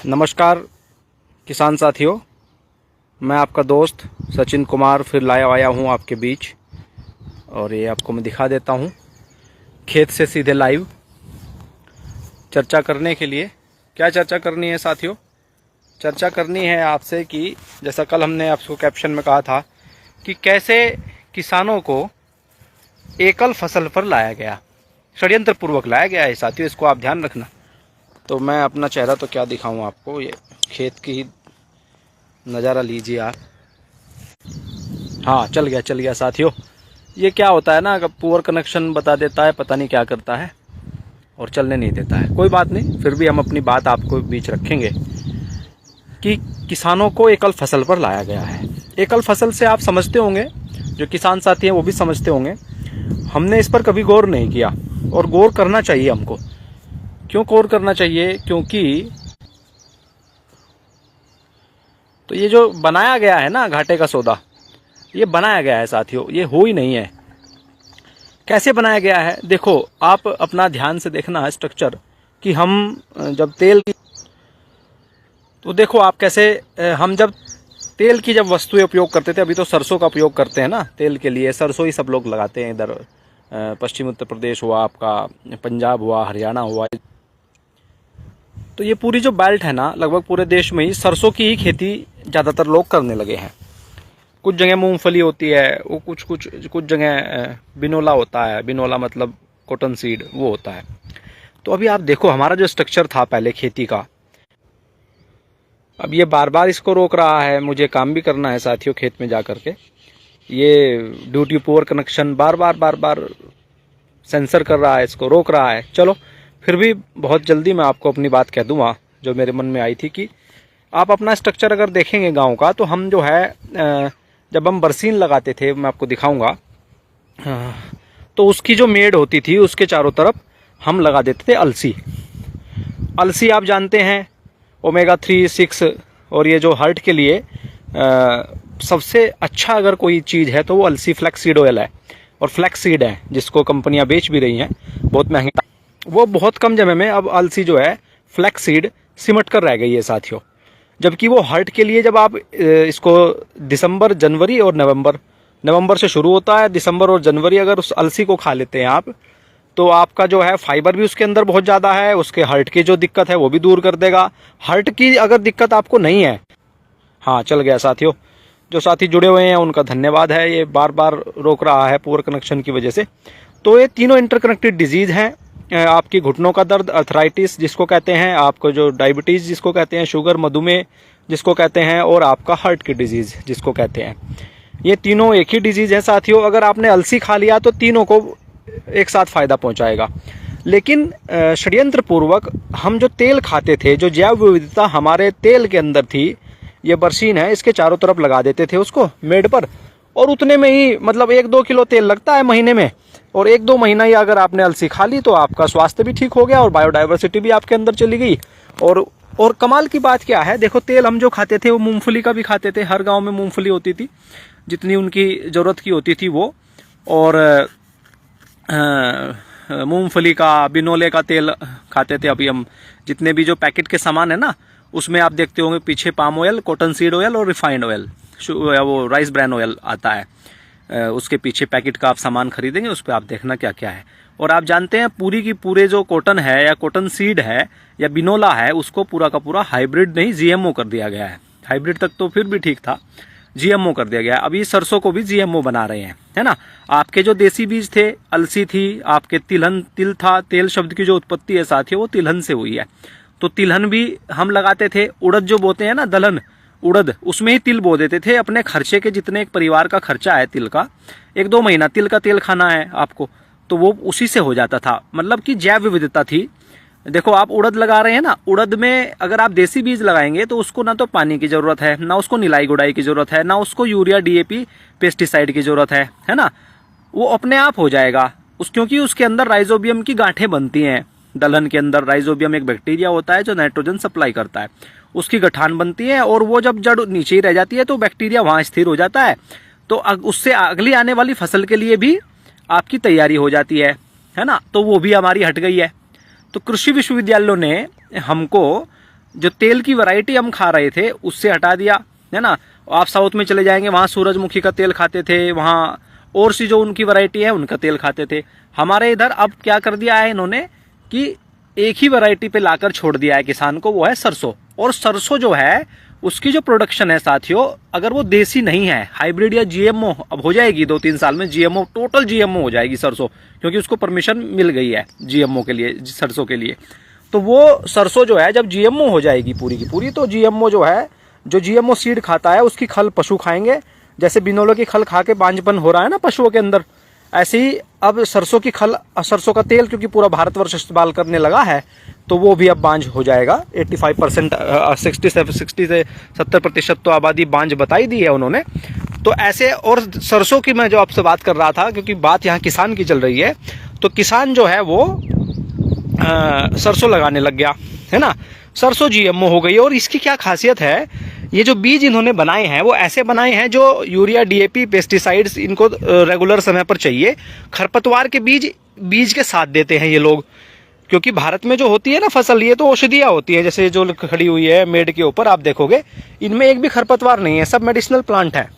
नमस्कार किसान साथियों, मैं आपका दोस्त सचिन कुमार फिर लाया आया हूँ आपके बीच। और ये आपको मैं दिखा देता हूँ खेत से सीधे लाइव चर्चा करने के लिए। क्या चर्चा करनी है साथियों? चर्चा करनी है आपसे कि जैसा कल हमने आपको कैप्शन में कहा था कि कैसे किसानों को एकल फसल पर लाया गया, षड्यंत्र पूर्वक लाया गया है साथियों। इसको आप ध्यान रखना। तो मैं अपना चेहरा तो क्या दिखाऊं आपको, ये खेत की नज़ारा लीजिए आप। हाँ, चल गया साथियों। ये क्या होता है ना, अगर पुअर कनेक्शन बता देता है, पता नहीं क्या करता है और चलने नहीं देता है। कोई बात नहीं, फिर भी हम अपनी बात आपको बीच रखेंगे कि किसानों को एकल फसल पर लाया गया है। एकल फसल से आप समझते होंगे, जो किसान साथी हैं वो भी समझते होंगे। हमने इस पर कभी गौर नहीं किया और गौर करना चाहिए हमको। क्यों गौर करना चाहिए? क्योंकि तो ये जो बनाया गया है ना घाटे का सौदा, ये बनाया गया है साथियों, ये हो ही नहीं है। कैसे बनाया गया है? देखो, आप अपना ध्यान से देखना है स्ट्रक्चर कि हम जब तेल की, तो देखो आप कैसे, हम जब तेल की जब वस्तुएं उपयोग करते थे, अभी तो सरसों का उपयोग करते हैं ना तेल के लिए, सरसों ही सब लोग लगाते हैं। इधर पश्चिम उत्तर प्रदेश हुआ, आपका पंजाब हुआ, हरियाणा हुआ, तो ये पूरी जो बेल्ट है ना, लगभग पूरे देश में ही सरसों की ही खेती ज़्यादातर लोग करने लगे हैं। कुछ जगह मूंगफली होती है, वो कुछ जगह बिनोला होता है। बिनोला मतलब कॉटन सीड, वो होता है। तो अभी आप देखो हमारा जो स्ट्रक्चर था पहले खेती का, अब ये बार बार इसको रोक रहा है। मुझे काम भी करना है साथियों खेत में जा करके। ये ड्यूटी पुअर कनेक्शन बार बार सेंसर कर रहा है, इसको रोक रहा है। चलो फिर भी बहुत जल्दी मैं आपको अपनी बात कह दूंगा जो मेरे मन में आई थी कि आप अपना स्ट्रक्चर अगर देखेंगे गांव का, तो हम जो है जब हम बरसीन लगाते थे, मैं आपको दिखाऊंगा, तो उसकी जो मेड़ होती थी उसके चारों तरफ हम लगा देते थे अलसी। अलसी आप जानते हैं ओमेगा 3, 6 और ये जो हार्ट के लिए सबसे अच्छा अगर कोई चीज़ है तो वो अलसी फ्लैक्स सीड ऑयल है। और फ्लैक्स सीड है जिसको कंपनियां बेच भी रही हैं बहुत महंगे, वो बहुत कम जगह में अब अलसी जो है फ्लैक्स सीड सिमट कर रह गई है साथियों। जबकि वो हार्ट के लिए, जब आप इसको दिसंबर, जनवरी और नवंबर से शुरू होता है, दिसंबर और जनवरी अगर उस अलसी को खा लेते हैं आप, तो आपका जो है फाइबर भी उसके अंदर बहुत ज़्यादा है, उसके हार्ट की जो दिक्कत है वो भी दूर कर देगा। हार्ट की अगर दिक्कत आपको नहीं है, हाँ चल गया साथियों। जो साथी जुड़े हुए हैं उनका धन्यवाद है। ये बार बार रोक रहा है पुअर कनेक्शन की वजह से। तो ये तीनों इंटरकनेक्टेड डिजीज़ हैं। आपकी घुटनों का दर्द, अर्थराइटिस जिसको कहते हैं, आपको जो डायबिटीज़ जिसको कहते हैं, शुगर, मधुमेह जिसको कहते हैं, और आपका हार्ट की डिजीज़ जिसको कहते हैं, ये तीनों एक ही डिजीज़ है साथियों। अगर आपने अलसी खा लिया तो तीनों को एक साथ फ़ायदा पहुंचाएगा। लेकिन षड्यंत्र पूर्वक हम जो तेल खाते थे, जो जैव विविधता हमारे तेल के अंदर थी, ये बरसीन है, इसके चारों तरफ लगा देते थे उसको मेड़ पर, और उतने में ही मतलब 1-2 किलो तेल लगता है महीने में, और 1-2 महीना ही अगर आपने अलसी खा ली तो आपका स्वास्थ्य भी ठीक हो गया और बायोडाइवर्सिटी भी आपके अंदर चली गई। और कमाल की बात क्या है, देखो तेल हम जो खाते थे वो मूंगफली का भी खाते थे। हर गांव में मूंगफली होती थी, जितनी उनकी ज़रूरत की होती थी वो। और मूंगफली का, बिनोले का तेल खाते थे। अभी हम जितने भी जो पैकेट के सामान है ना, उसमें आप देखते होंगे पीछे palm oil, cotton seed oil और रिफाइंड ऑयल, वो राइस ब्रान ऑयल आता है। उसके पीछे पैकेट का आप सामान खरीदेंगे, उस पर आप देखना क्या क्या है। और आप जानते हैं पूरी की पूरे जो कॉटन है या कॉटन सीड है या बिनोला है, उसको पूरा का पूरा हाइब्रिड नहीं, जीएमओ कर दिया गया है। हाइब्रिड तक तो फिर भी ठीक था, जीएमओ कर दिया गया है। अभी सरसों को भी जीएमओ बना रहे हैं, है ना। आपके जो देसी बीज थे, अलसी थी, आपके तिलहन, तिल था, तेल शब्द की जो उत्पत्ति है साथियों वो तिलहन से हुई है। तो तिलहन भी हम लगाते थे। उड़द जो बोते हैं ना, दलहन उड़द, उसमें ही तिल बो देते थे। अपने खर्चे के जितने एक परिवार का खर्चा है तिल का, 1-2 महीना तिल का तेल खाना है आपको, तो वो उसी से हो जाता था। मतलब कि जैव विविधता थी। देखो आप उड़द लगा रहे हैं ना, उड़द में अगर आप देसी बीज लगाएंगे तो उसको ना तो पानी की जरूरत है, ना उसको निलाई गुड़ाई की जरूरत है, ना उसको यूरिया, डीएपी, पेस्टिसाइड की जरूरत है ना। वो अपने आप हो जाएगा क्योंकि उसके अंदर राइजोबियम की गांठें बनती हैं। दलहन के अंदर राइजोबियम एक बैक्टीरिया होता है जो नाइट्रोजन सप्लाई करता है, उसकी गठान बनती है, और वो जब जड़ नीचे ही रह जाती है तो बैक्टीरिया वहां स्थिर हो जाता है। तो उससे अगली आने वाली फसल के लिए भी आपकी तैयारी हो जाती है ना। तो वो भी हमारी हट गई है। तो कृषि विश्वविद्यालयों ने हमको जो तेल की वैरायटी हम खा रहे थे उससे हटा दिया, है ना। आप साउथ में चले जाएंगे, वहाँ सूरजमुखी का तेल खाते थे, वहाँ और सी जो उनकी वैरायटी है उनका तेल खाते थे। हमारे इधर अब क्या कर दिया है इन्होंने कि एक ही वैरायटी पे लाकर छोड़ दिया है किसान को, वो है सरसों। और सरसों जो है उसकी जो प्रोडक्शन है साथियों, अगर वो देसी नहीं है, हाइब्रिड या जीएमओ अब हो जाएगी 2-3 साल में, जीएमओ टोटल जीएमओ हो जाएगी सरसों, क्योंकि उसको परमिशन मिल गई है जीएमओ के लिए, सरसों के लिए। तो वो सरसों जो है जब जीएमओ हो जाएगी पूरी की पूरी, तो जीएमओ जो है, जो जीएमओ सीड खाता है उसकी खल पशु खाएंगे। जैसे बिनोलो की खल खा के बांझपन हो रहा है ना पशुओं के अंदर, ऐसे ही अब सरसों की खल, सरसों का तेल क्योंकि पूरा भारतवर्ष इस्तेमाल करने लगा है, तो वो भी अब बांझ हो जाएगा। 85% 60 से 70% तो आबादी बांझ बताई दी है उन्होंने। तो ऐसे, और सरसों की मैं जो आपसे बात कर रहा था, क्योंकि बात यहाँ किसान की चल रही है, तो किसान जो है वो सरसों लगाने लग गया, है ना। सरसों जीएमओ हो गई। और इसकी क्या खासियत है, ये जो बीज इन्होंने बनाए हैं वो ऐसे बनाए हैं जो यूरिया, डीएपी, पेस्टिसाइड्स इनको रेगुलर समय पर चाहिए। खरपतवार के बीज के साथ देते हैं ये लोग, क्योंकि भारत में जो होती है ना फसल, ये तो औषधियाँ होती है, जैसे जो खड़ी हुई है मेड के ऊपर आप देखोगे, इनमें एक भी खरपतवार नहीं है, सब मेडिसिनल प्लांट है।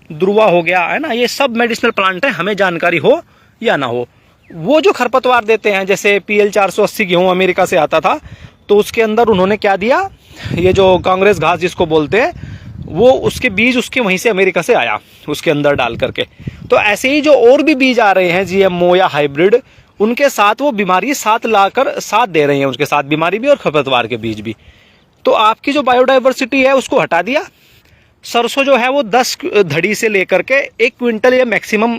ध्रुवा हो गया, है ना, ये सब मेडिसिनल प्लांट है, हमें जानकारी हो या ना हो। वो जो खरपतवार देते हैं, जैसे PL 480 गेहूँ अमेरिका से आता था, तो उसके अंदर उन्होंने क्या दिया, ये जो कांग्रेस घास जिसको बोलते हैं, वो उसके बीज उसके वहीं से अमेरिका से आया, उसके अंदर डाल करके। तो ऐसे ही जो और भी बीज आ रहे हैं जीएमओ या हाइब्रिड, उनके साथ वो बीमारी साथ लाकर साथ दे रहे हैं, उसके साथ बीमारी भी और खरपतवार के बीज भी। तो आपकी जो बायोडाइवर्सिटी है उसको हटा दिया। सरसों जो है वो 10 धड़ी से लेकर के 1 क्विंटल या मैक्सिमम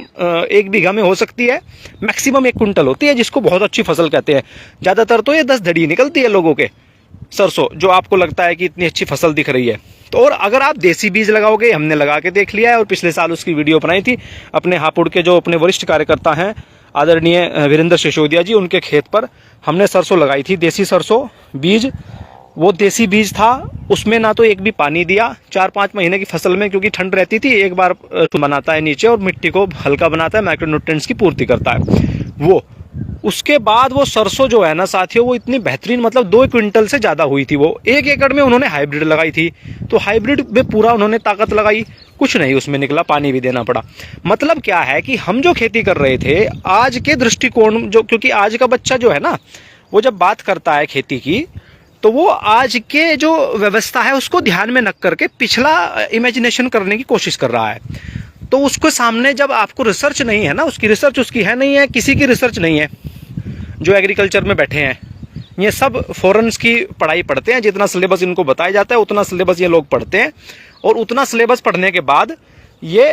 1 बीघा में हो सकती है, मैक्सिमम 1 क्विंटल होती है, जिसको बहुत अच्छी फसल कहते हैं। ज़्यादातर तो ये 10 धड़ी निकलती है लोगों के सरसों, जो आपको लगता है कि इतनी अच्छी फसल दिख रही है। तो और अगर आप देसी बीज लगाओगे, हमने लगा के देख लिया है और पिछले साल उसकी वीडियो बनाई थी अपने हापुड़ के जो अपने वरिष्ठ कार्यकर्ता हैं आदरणीय वीरेंद्र सिसोदिया जी, उनके खेत पर हमने सरसों लगाई थी, देसी सरसों बीज। वो देसी बीज था, उसमें ना तो एक भी पानी दिया 4-5 महीने की फसल में, क्योंकि ठंड रहती थी, एक बार बनाता है नीचे और मिट्टी को हल्का बनाता है, माइक्रोन्यूट्रिएंट्स की पूर्ति करता है वो। उसके बाद वो सरसों जो है ना साथियों, वो इतनी बेहतरीन, मतलब 2 क्विंटल से ज़्यादा हुई थी वो। 1 एकड़ में उन्होंने हाइब्रिड लगाई थी, तो हाइब्रिड में पूरा उन्होंने ताकत लगाई, कुछ नहीं उसमें निकला, पानी भी देना पड़ा। मतलब क्या है कि हम जो खेती कर रहे थे आज के दृष्टिकोण, जो क्योंकि आज का बच्चा जो है ना, वो जब बात करता है खेती की, तो वो आज के जो व्यवस्था है उसको ध्यान में रख करके पिछला इमेजिनेशन करने की कोशिश कर रहा है। तो उसके सामने जब आपको रिसर्च नहीं है ना, उसकी रिसर्च उसकी है नहीं है, किसी की रिसर्च नहीं है जो एग्रीकल्चर में बैठे हैं, ये सब फॉरेन्स की पढ़ाई पढ़ते हैं। जितना सिलेबस इनको बताया जाता है उतना सिलेबस ये लोग पढ़ते हैं, और उतना सिलेबस पढ़ने के बाद ये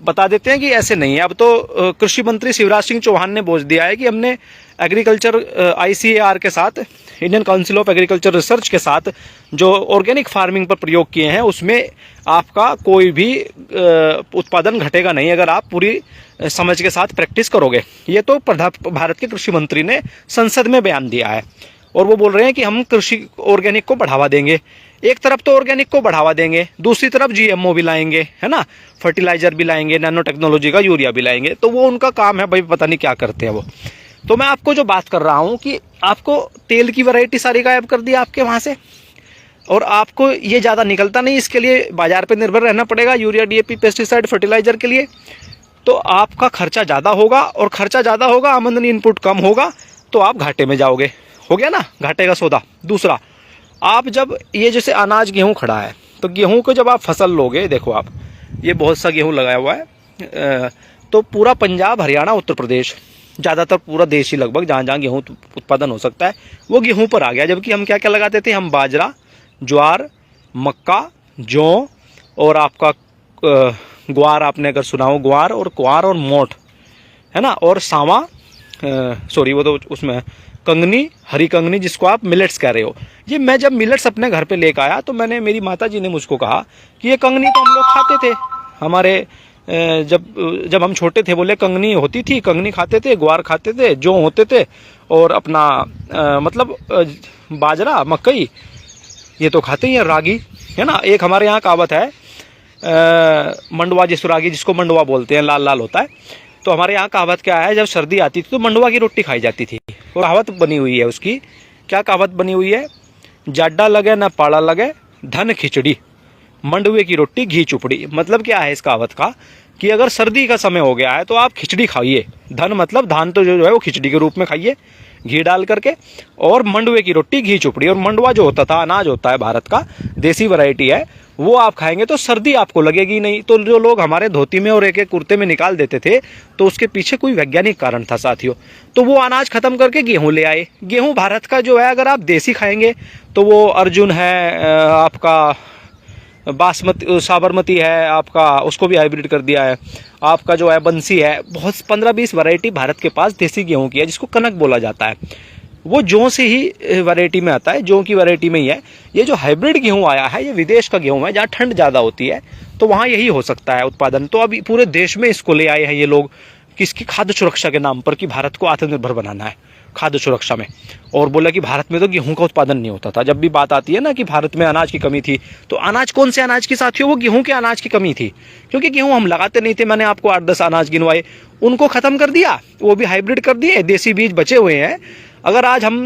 बता देते हैं कि ऐसे नहीं है। अब तो कृषि मंत्री शिवराज सिंह चौहान ने बोल दिया है कि हमने एग्रीकल्चर ICAR के साथ, Indian council of agriculture research के साथ जो ऑर्गेनिक फार्मिंग पर प्रयोग किए हैं, उसमें आपका कोई भी उत्पादन घटेगा नहीं अगर आप पूरी समझ के साथ प्रैक्टिस करोगे। ये तो भारत के कृषि मंत्री ने संसद में बयान दिया है, और वो बोल रहे हैं कि हम कृषि ऑर्गेनिक को बढ़ावा देंगे। एक तरफ तो ऑर्गेनिक को बढ़ावा देंगे, दूसरी तरफ GMO भी लाएंगे, है ना, फर्टिलाइजर भी लाएंगे, नैनो टेक्नोलॉजी का यूरिया भी लाएंगे। तो वो उनका काम है भाई, पता नहीं क्या करते हैं वो। तो मैं आपको जो बात कर रहा हूँ कि आपको तेल की वैरायटी सारी गायब कर दी आपके वहाँ से, और आपको ये ज़्यादा निकलता नहीं, इसके लिए बाजार पर निर्भर रहना पड़ेगा यूरिया, DAP, पेस्टिसाइड, फर्टिलाइजर के लिए। तो आपका खर्चा ज़्यादा होगा, और खर्चा ज़्यादा होगा, आमदनी इनपुट कम होगा, तो आप घाटे में जाओगे। हो गया ना घाटे का सौदा। दूसरा, आप जब ये जैसे अनाज गेहूं खड़ा है, तो गेहूं को जब आप फसल लोगे, देखो आप ये बहुत सा गेहूं लगाया हुआ है, तो पूरा पंजाब, हरियाणा, उत्तर प्रदेश, ज़्यादातर पूरा देश ही लगभग जहाँ जहाँ गेहूं उत्पादन हो सकता है वो गेहूं पर आ गया। जबकि हम क्या क्या लगाते थे, हम बाजरा, ज्वार, मक्का, जौ, और आपका ग्वार, आपने अगर सुना हो ग्वार, और क्वार और मोठ, है ना, और सावा, सॉरी वो तो उसमें कंगनी, हरी कंगनी, जिसको आप मिलेट्स कह रहे हो। ये मैं जब मिलेट्स अपने घर पे लेकर आया, तो मैंने, मेरी माता जी ने मुझको कहा कि ये कंगनी तो हम लोग खाते थे, हमारे जब हम छोटे थे, बोले कंगनी होती थी, कंगनी खाते थे, ग्वार खाते थे, जौ होते थे, और अपना मतलब बाजरा, मकई, ये तो खाते ही हैं, रागी, है ना। एक हमारे यहाँ कहावत है, मंडवा रागी, जिसको मंडवा बोलते हैं, लाल लाल होता है। तो हमारे यहाँ कहावत क्या है, जब सर्दी आती थी तो मंडवा की रोटी खाई जाती थी, और कहावत बनी हुई है उसकी। क्या कहावत बनी हुई है जाडा लगे न पाड़ा लगे, धन खिचड़ी, मंडुए की रोटी घी चुपड़ी। मतलब क्या है इस कहावत का कि अगर सर्दी का समय हो गया है तो आप खिचड़ी खाइए। धन मतलब धान तो जो है वो खिचड़ी के रूप में खाइए घी डाल करके, और मंडुए की रोटी घी चुपड़ी। और मंडुआ जो होता था, अनाज होता है भारत का, देसी वैरायटी है, वो आप खाएंगे तो सर्दी आपको लगेगी नहीं। तो जो लोग हमारे धोती में और एक एक कुर्ते में निकाल देते थे, तो उसके पीछे कोई वैज्ञानिक कारण था साथियों। तो वो अनाज खत्म करके गेहूं ले आए। गेहूं भारत का जो है, अगर आप देसी खाएंगे तो वो अर्जुन है, आपका बासमती, साबरमती है आपका, उसको भी हाइब्रिड कर दिया है। आपका जो है बंसी है, बहुत 15-20 वैरायटी भारत के पास देसी गेहूं की है, जिसको कनक बोला जाता है। वो जौ से ही वैरायटी में आता है, जौ की वैरायटी में ही है। ये जो हाइब्रिड गेहूं आया है, ये विदेश का गेहूं है, जहाँ ठंड ज़्यादा होती है, तो वहाँ यही हो सकता है उत्पादन। तो अभी पूरे देश में इसको ले आए हैं ये लोग, किसकी, खाद्य सुरक्षा के नाम पर, कि भारत को आत्मनिर्भर बनाना है खाद्य सुरक्षा में। और बोला कि भारत में तो गेहूं का उत्पादन नहीं होता था। जब भी बात आती है ना कि भारत में अनाज की कमी थी, तो अनाज कौन से अनाज की साथियों? वो गेहूं के अनाज की कमी थी, क्योंकि गेहूं हम लगाते नहीं थे। मैंने आपको 8-10 अनाज गिनवाए, उनको खत्म कर दिया, वो भी हाइब्रिड कर दिए, देसी बीज बचे हुए हैं। अगर आज हम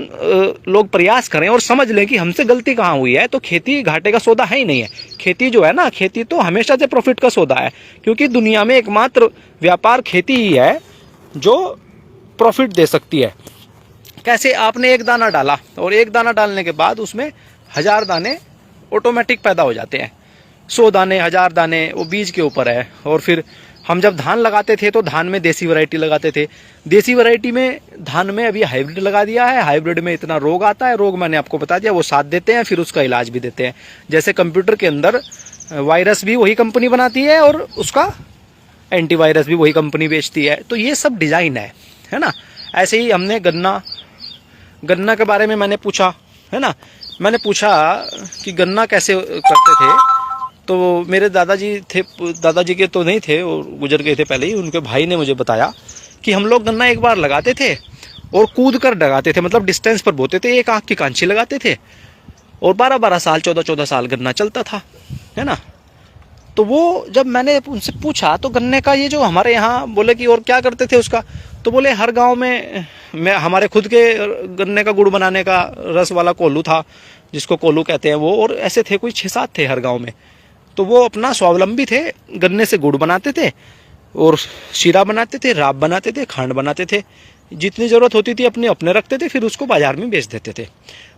लोग प्रयास करें और समझ लें कि हमसे गलती कहाँ हुई है, तो खेती घाटे का सौदा है ही नहीं है। खेती जो है ना, खेती तो हमेशा से प्रॉफिट का सौदा है, क्योंकि दुनिया में एकमात्र व्यापार खेती ही है जो प्रॉफिट दे सकती है। कैसे? आपने एक दाना डाला, और एक दाना डालने के बाद उसमें 1000 दाने ऑटोमेटिक पैदा हो जाते हैं। 100 दाने, 1000 दाने, वो बीज के ऊपर है। और फिर हम जब धान लगाते थे तो धान में देसी वैरायटी लगाते थे। देसी वैरायटी में, धान में अभी हाइब्रिड लगा दिया है। हाइब्रिड में इतना रोग आता है, रोग मैंने आपको बता दिया, वो साथ देते हैं, फिर उसका इलाज भी देते हैं। जैसे कंप्यूटर के अंदर वायरस भी वही कंपनी बनाती है, और उसका एंटीवायरस भी वही कंपनी बेचती है। तो ये सब डिजाइन है ना। ऐसे ही हमने गन्ना के बारे में मैंने पूछा, है ना। मैंने पूछा कि गन्ना कैसे करते थे, तो मेरे दादाजी के तो नहीं थे, वो गुजर गए थे पहले ही। उनके भाई ने मुझे बताया कि हम लोग गन्ना एक बार लगाते थे और कूद कर लगाते थे, मतलब डिस्टेंस पर बोते थे, एक आँख की कांची लगाते थे, और 12-12 साल, 14-14 साल गन्ना चलता था, है ना। तो वो जब मैंने उनसे पूछा, तो गन्ने का ये जो हमारे यहाँ, बोले कि और क्या करते थे उसका, तो बोले हर गांव में हमारे खुद के गन्ने का गुड़ बनाने का रस वाला कोल्हू था, जिसको कोल्हू कहते हैं वो, और ऐसे थे कोई 6-7 थे हर गांव में। तो वो अपना स्वावलंबी थे, गन्ने से गुड़ बनाते थे, और शीरा बनाते थे, राब बनाते थे, खांड बनाते थे। जितनी ज़रूरत होती थी अपने अपने रखते थे, फिर उसको बाजार में बेच देते थे।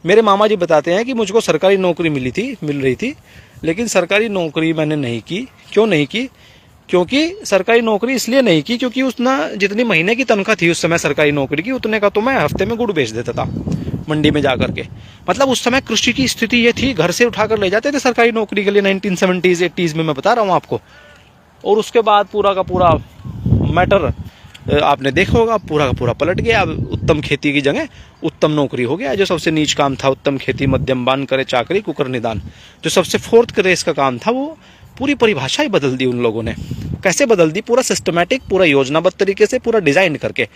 मेरे मामा जी बताते हैं कि मुझको सरकारी नौकरी मिल रही थी, लेकिन सरकारी नौकरी मैंने नहीं की। क्यों नहीं की? क्योंकि सरकारी नौकरी इसलिए नहीं की क्योंकि उतना जितनी महीने की तनख्वाह थी उस समय सरकारी नौकरी की, उतने का तो मैं हफ्ते में गुड़ बेच देता था मंडी में जा करके। मतलब उस समय कृषि की स्थिति ये थी, घर से उठाकर ले जाते थे सरकारी नौकरी के लिए, 1970s 80s में मैं बता रहा हूँ आपको। और उसके बाद पूरा का पूरा मैटर आपने देखा होगा, पूरा का पूरा पलट गया। अब उत्तम खेती की जगह उत्तम नौकरी हो गया। जो सबसे नीच काम था, उत्तम खेती, मध्यम बान करे चाकरी, कुकर निदान, जो सबसे 4th क्रेस का काम था, वो पूरी परिभाषा ही बदल दी उन लोगों ने। कैसे बदल दी? पूरा सिस्टमैटिक, पूरा योजनाबद्ध तरीके से, पूरा डिजाइन करके।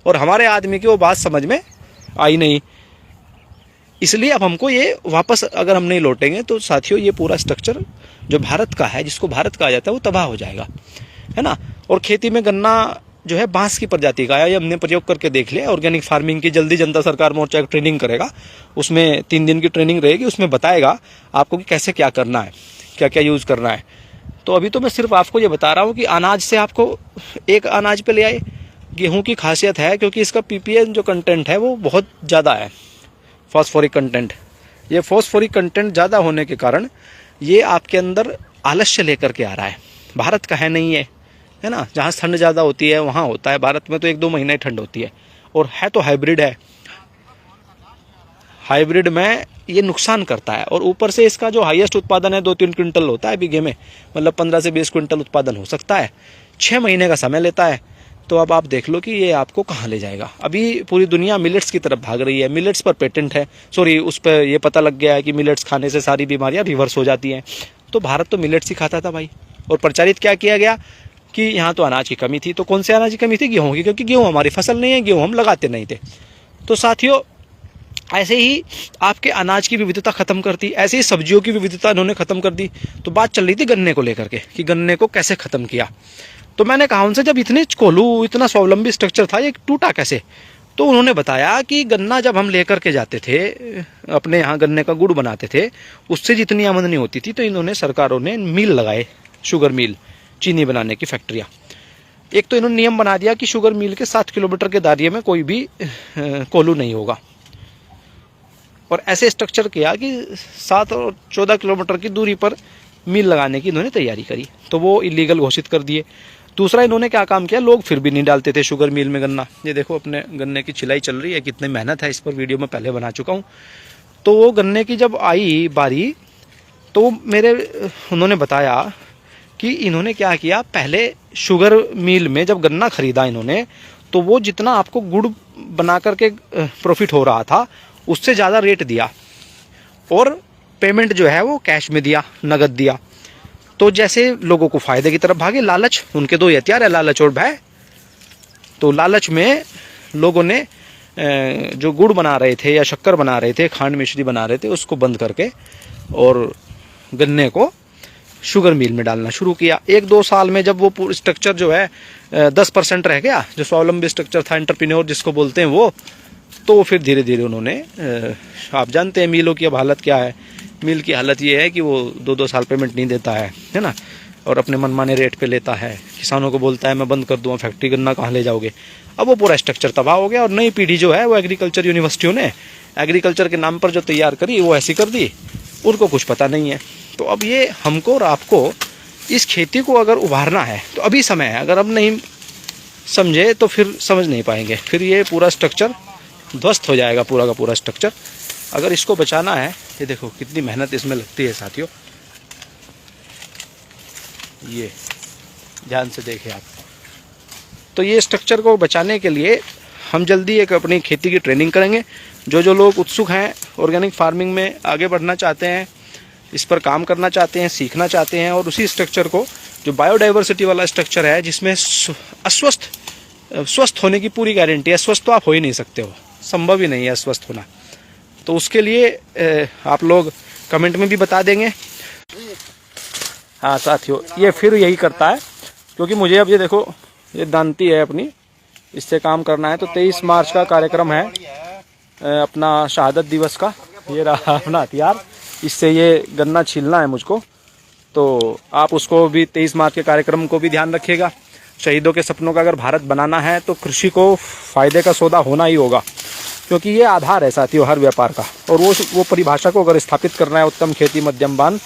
और हमारे आदमी की वो बात समझ में आई नहीं। इसलिए अब हमको ये वापस अगर हम नहीं लौटेंगे तो साथियों, ये पूरा स्ट्रक्चर जो भारत का है, जिसको भारत कहा जाता है, वो तबाह हो जाएगा, है ना। और खेती में गन्ना जो है बांस की प्रजाति का है, ये हमने प्रयोग करके देख लिया। ऑर्गेनिक फार्मिंग की जल्दी जनता सरकार मोर्चा ट्रेनिंग करेगा, उसमें 3 दिन की ट्रेनिंग रहेगी, उसमें बताएगा आपको कि कैसे क्या करना है, क्या क्या यूज़ करना है। तो अभी तो मैं सिर्फ आपको ये बता रहा हूँ कि अनाज से आपको एक अनाज पे ले आए। गेहूं की खासियत है क्योंकि इसका पीपीएन जो कंटेंट है वो बहुत ज़्यादा है, फॉस्फोरिक कंटेंट। ये फॉस्फोरिक कंटेंट ज़्यादा होने के कारण ये आपके अंदर आलस्य लेकर के आ रहा है। भारत का है नहीं है ना। जहाँ ठंड ज़्यादा होती है वहाँ होता है, भारत में तो 1-2 महीने ठंड होती है। और है तो हाइब्रिड है, हाइब्रिड में ये नुकसान करता है। और ऊपर से इसका जो हाईएस्ट उत्पादन है 2-3 क्विंटल होता है बीघे में, मतलब 15 से 20 क्विंटल उत्पादन हो सकता है। 6 महीने का समय लेता है। तो अब आप देख लो कि ये आपको कहाँ ले जाएगा। अभी पूरी दुनिया मिलेट्स की तरफ भाग रही है। मिलेट्स पर पेटेंट है, उस पर ये पता लग गया है कि मिलेट्स खाने से सारी बीमारियां रिवर्स हो जाती हैं। तो भारत तो मिलेट्स ही खाता था भाई। और प्रचारित क्या किया गया कि यहाँ तो अनाज की कमी थी। तो कौन से अनाज की कमी थी? गेहूँ की, क्योंकि गेहूँ हमारी फसल नहीं है, गेहूँ हम लगाते नहीं थे। तो साथियों, ऐसे ही आपके अनाज की विविधता खत्म कर दी, ऐसे ही सब्जियों की विविधता इन्होंने खत्म कर दी। तो बात चल रही थी गन्ने को लेकर के कि गन्ने को कैसे खत्म किया। तो मैंने कहा उनसे, जब इतने कोल्हू, इतना स्वावलंबी स्ट्रक्चर था, ये टूटा कैसे? तो उन्होंने बताया कि गन्ना जब हम लेकर के जाते थे, अपने यहाँ गन्ने का गुड़ बनाते थे, उससे जितनी आमदनी होती थी, तो इन्होंने सरकारों ने मिल लगाए, शुगर मिल, चीनी बनाने की फैक्ट्रियाँ। एक तो इन्होंने नियम बना दिया कि शुगर मिल के 7 किलोमीटर के दायरे में कोई भी कोल्हू नहीं होगा, और ऐसे स्ट्रक्चर किया कि 7 और 14 किलोमीटर की दूरी पर मिल लगाने की इन्होंने तैयारी करी, तो वो इलीगल घोषित कर दिए। दूसरा इन्होंने क्या काम किया, लोग फिर भी नहीं डालते थे शुगर मिल में गन्ना। ये देखो अपने गन्ने की छिलाई चल रही है, कितनी मेहनत है इस पर, वीडियो में पहले बना चुका हूँ। तो वो गन्ने की जब आई बारी, तो उन्होंने बताया कि इन्होंने क्या किया, पहले शुगर मिल में जब गन्ना खरीदा इन्होंने, तो वो जितना आपको गुड़ बना करके प्रॉफिट हो रहा था, उससे ज़्यादा रेट दिया, और पेमेंट जो है वो कैश में दिया, नगद दिया। तो जैसे लोगों को फायदे की तरफ भागे, लालच, उनके दो हथियार है, लालच और भय। तो लालच में लोगों ने जो गुड़ बना रहे थे या शक्कर बना रहे थे, खांड मिश्री बना रहे थे, उसको बंद करके और गन्ने को शुगर मिल में डालना शुरू किया। 1-2 साल में जब वो स्ट्रक्चर जो है 10% रह गया, जो स्वावलंबी स्ट्रक्चर था, एंटरप्रेन्योर जिसको बोलते हैं वो, तो फिर धीरे धीरे उन्होंने, आप जानते हैं मिलों की अब हालत क्या है। मिल की हालत ये है कि वो 2-2 साल पेमेंट नहीं देता है ना, और अपने मनमाने रेट पे लेता है, किसानों को बोलता है मैं बंद कर दूंगा फैक्ट्री, गन्ना कहाँ ले जाओगे। अब वो पूरा स्ट्रक्चर तबाह हो गया, और नई पीढ़ी जो है वो एग्रीकल्चर यूनिवर्सिटियों ने एग्रीकल्चर के नाम पर जो तैयार करी, वो ऐसी कर दी, उनको कुछ पता नहीं है। तो अब ये हमको और आपको इस खेती को अगर उभारना है तो अभी समय है, अगर अब नहीं समझे तो फिर समझ नहीं पाएंगे, फिर ये पूरा स्ट्रक्चर ध्वस्त हो जाएगा, पूरा का पूरा स्ट्रक्चर। अगर इसको बचाना है, ये देखो कितनी मेहनत इसमें लगती है साथियों, ये ध्यान से देखिए आप। तो ये स्ट्रक्चर को बचाने के लिए हम जल्दी एक अपनी खेती की ट्रेनिंग करेंगे। जो लोग उत्सुक हैं, ऑर्गेनिक फार्मिंग में आगे बढ़ना चाहते हैं, इस पर काम करना चाहते हैं, सीखना चाहते हैं, और उसी स्ट्रक्चर को, जो बायोडाइवर्सिटी वाला स्ट्रक्चर है, जिसमें स्वस्थ होने की पूरी गारंटी है। स्वस्थ तो आप हो ही नहीं सकते हो, संभव ही नहीं है स्वस्थ होना। तो उसके लिए आप लोग कमेंट में भी बता देंगे। हाँ साथियों, ये फिर यही करता है, क्योंकि मुझे अब ये देखो, ये दांती है अपनी, इससे काम करना है। तो 23 मार्च का कार्यक्रम है अपना शहादत दिवस का, ये रहा अपना हथियार, इससे ये गन्ना छीलना है मुझको। तो आप उसको भी 23 मार्च के कार्यक्रम को भी ध्यान रखिएगा। शहीदों के सपनों का अगर भारत बनाना है तो कृषि को फायदे का सौदा होना ही होगा, क्योंकि ये आधार है साथियों हर व्यापार का। और वो परिभाषा को अगर स्थापित करना है, उत्तम खेती, मध्यम बान,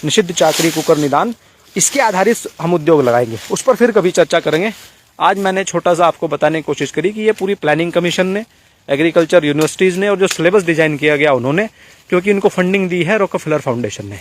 निषिद्ध चाकरी, कुकर निदान, इसके आधारित हम उद्योग लगाएंगे, उस पर फिर कभी चर्चा करेंगे। आज मैंने छोटा सा आपको बताने की कोशिश करी कि ये पूरी प्लानिंग कमीशन ने, एग्रीकल्चर यूनिवर्सिटीज़ ने, और जो सिलेबस डिजाइन किया गया उन्होंने, क्योंकि इनको फंडिंग दी है रॉकफेलर फाउंडेशन ने।